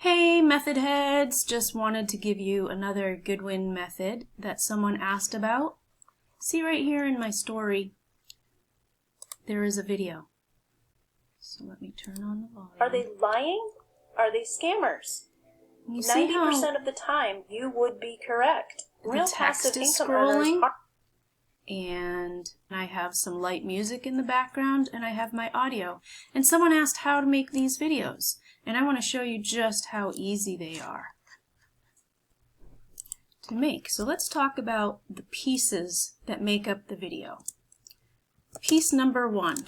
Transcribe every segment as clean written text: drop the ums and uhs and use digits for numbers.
Hey method heads, just wanted to give you another GOODWIN method that someone asked about. See right here in my story, there is a video. So let me turn on the volume. Are they lying? Are they scammers? 90% of the time you would be correct. Real passive income earners are. And I have some light music in the background and I have my audio. And someone asked how to make these videos. And I want to show you just how easy they are to make. So let's talk about the pieces that make up the video. Piece number 1,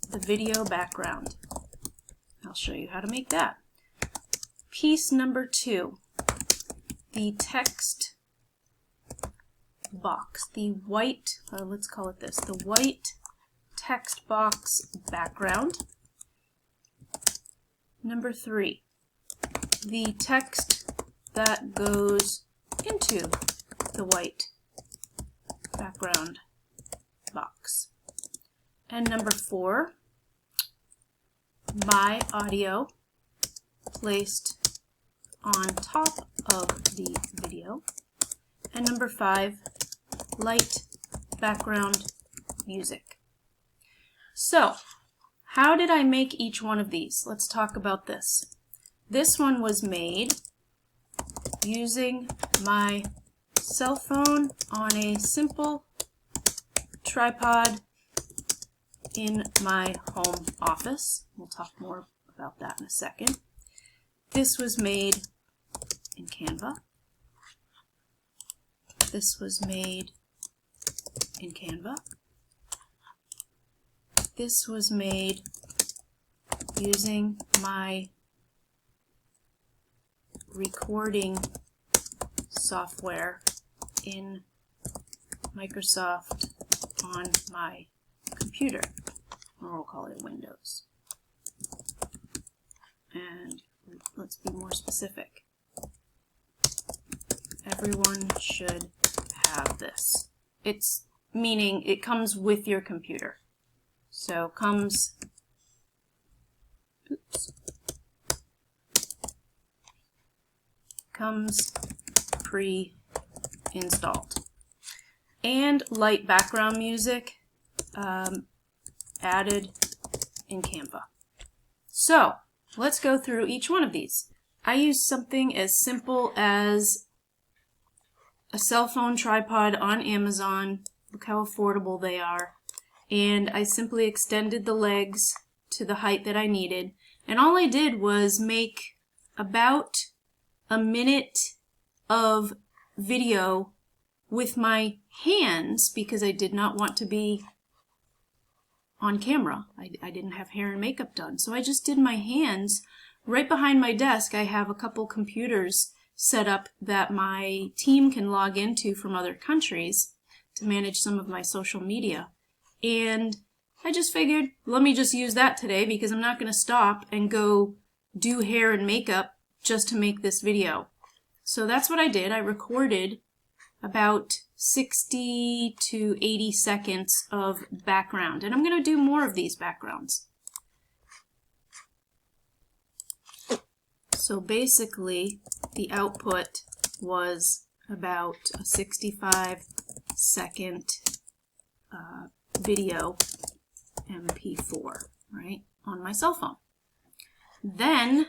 the video background. I'll show you how to make that. Piece number 2, the text box, the white, let's call it this, the white text box background. Number 3, the text that goes into the white background box. And number 4, my audio placed on top of the video. And number 5, light background music. So, how did I make each one of these? Let's talk about this. This one was made using my cell phone on a simple tripod in my home office. We'll talk more about that in a second. This was made in Canva. This was made in Canva. This was made using my recording software in Microsoft on my computer, or we'll call it Windows. And let's be more specific. Everyone should have this. It's meaning it comes with your computer. So comes pre-installed. And light background music added in Canva. So let's go through each one of these. I use something as simple as a cell phone tripod on Amazon. Look how affordable they are. And I simply extended the legs to the height that I needed. And all I did was make about a minute of video with my hands because I did not want to be on camera. I didn't have hair and makeup done. So I just did my hands. Right behind my desk I have a couple computers set up that my team can log into from other countries to manage some of my social media. And I just figured, let me just use that today because I'm not going to stop and go do hair and makeup just to make this video. So that's what I did. I recorded about 60 to 80 seconds of background. And I'm going to do more of these backgrounds. So basically, the output was about a 65-second video MP4, right, on my cell phone. Then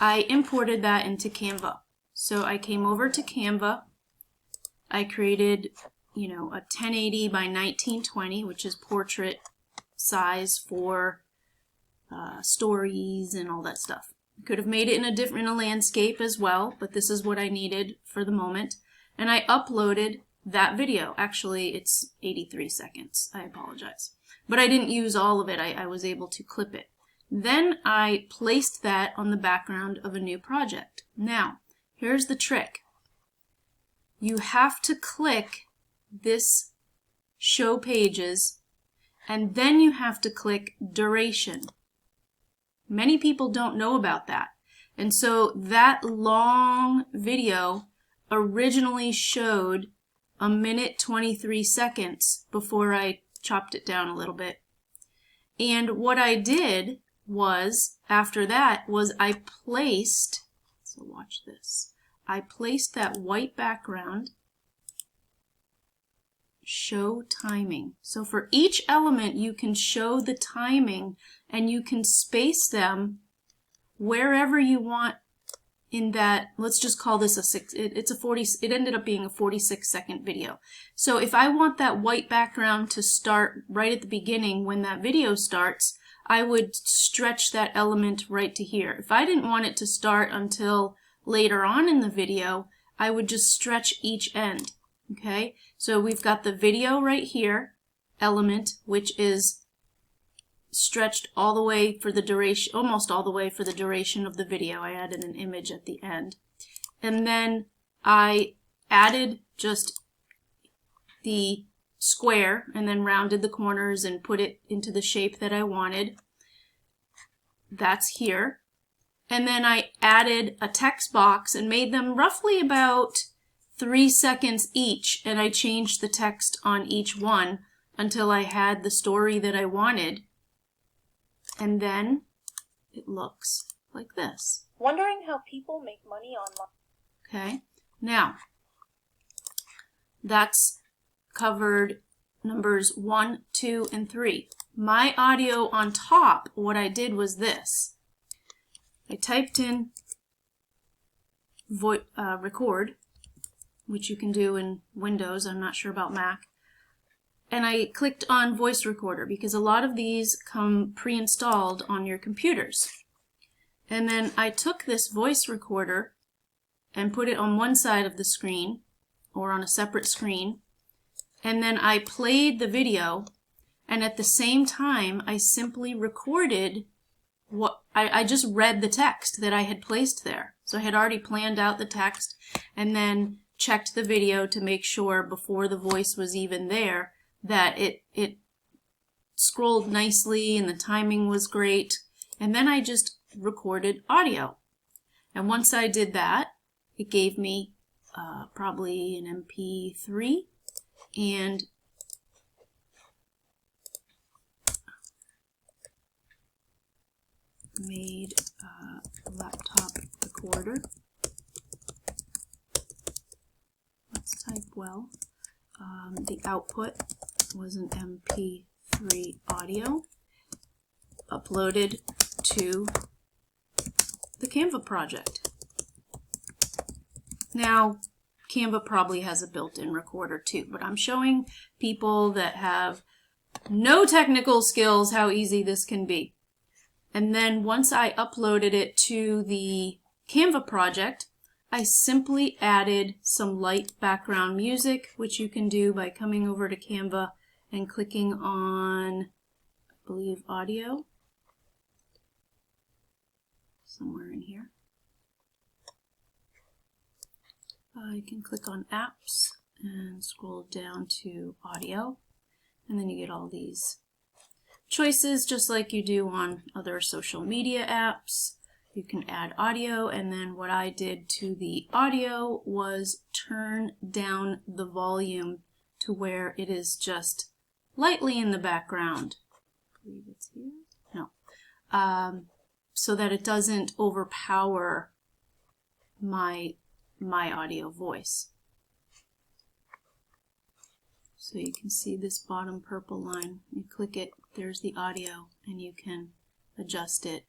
I imported that into Canva. So I came over to Canva. I created, a 1080 by 1920, which is portrait size for stories and all that stuff. Could have made it in a landscape as well, but this is what I needed for the moment. And I uploaded that video. Actually, it's 83 seconds. I apologize. But I didn't use all of it. I was able to clip it. Then I placed that on the background of a new project. Now, here's the trick. You have to click this Show Pages, and then you have to click Duration. Many people don't know about that. And so that long video originally showed a minute 23 seconds before I chopped it down a little bit. And what I did was, after that, was I placed So watch this. I placed that white background, show timing. So for each element you can show the timing and you can space them wherever you want in that. Let's just call this it ended up being a 46-second video. So if I want that white background to start right at the beginning when that video starts, I would stretch that element right to here. If I didn't want it to start until later on in the video, I would just stretch each end. Okay, so we've got the video right here, element, which is stretched all the way for the duration, almost all the way for the duration of the video. I added an image at the end. And then I added just the square and then rounded the corners and put it into the shape that I wanted. That's here. And then I added a text box and made them roughly about 3 seconds each, and I changed the text on each one until I had the story that I wanted. And then it looks like this. Wondering how people make money online. Okay, now that's covered numbers 1, 2, and 3. My audio on top, what I did was this. I typed in record, which you can do in Windows, I'm not sure about Mac. And I clicked on voice recorder because a lot of these come pre-installed on your computers. And then I took this voice recorder and put it on one side of the screen or on a separate screen. And then I played the video, and at the same time I simply recorded what I just read the text that I had placed there. So I had already planned out the text and then checked the video to make sure before the voice was even there that it scrolled nicely and the timing was great. And then I just recorded audio. And once I did that, it gave me probably an MP3 and made a laptop recorder. Let's type well. The output was an MP3 audio uploaded to the Canva project. Now, Canva probably has a built-in recorder too, but I'm showing people that have no technical skills how easy this can be. And then once I uploaded it to the Canva project, I simply added some light background music, which you can do by coming over to Canva and clicking on, I believe, audio, somewhere in here. You can click on apps and scroll down to audio, and then you get all these choices just like you do on other social media apps. You can add audio, and then what I did to the audio was turn down the volume to where it is just lightly in the background. I believe it's here. No. So that it doesn't overpower my audio voice. So you can see this bottom purple line. You click it, there's the audio, and you can adjust it,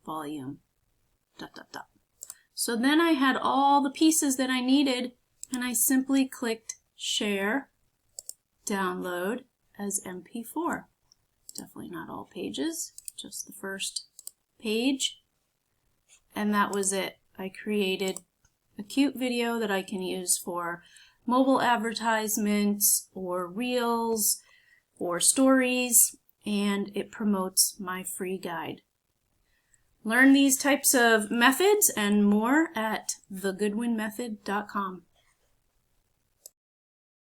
volume, ... So then I had all the pieces that I needed, and I simply clicked share, download as MP4. Definitely not all pages, just the first page. And that was it. I created a cute video that I can use for mobile advertisements or reels or stories, and it promotes my free guide. Learn these types of methods and more at thegoodwinmethod.com.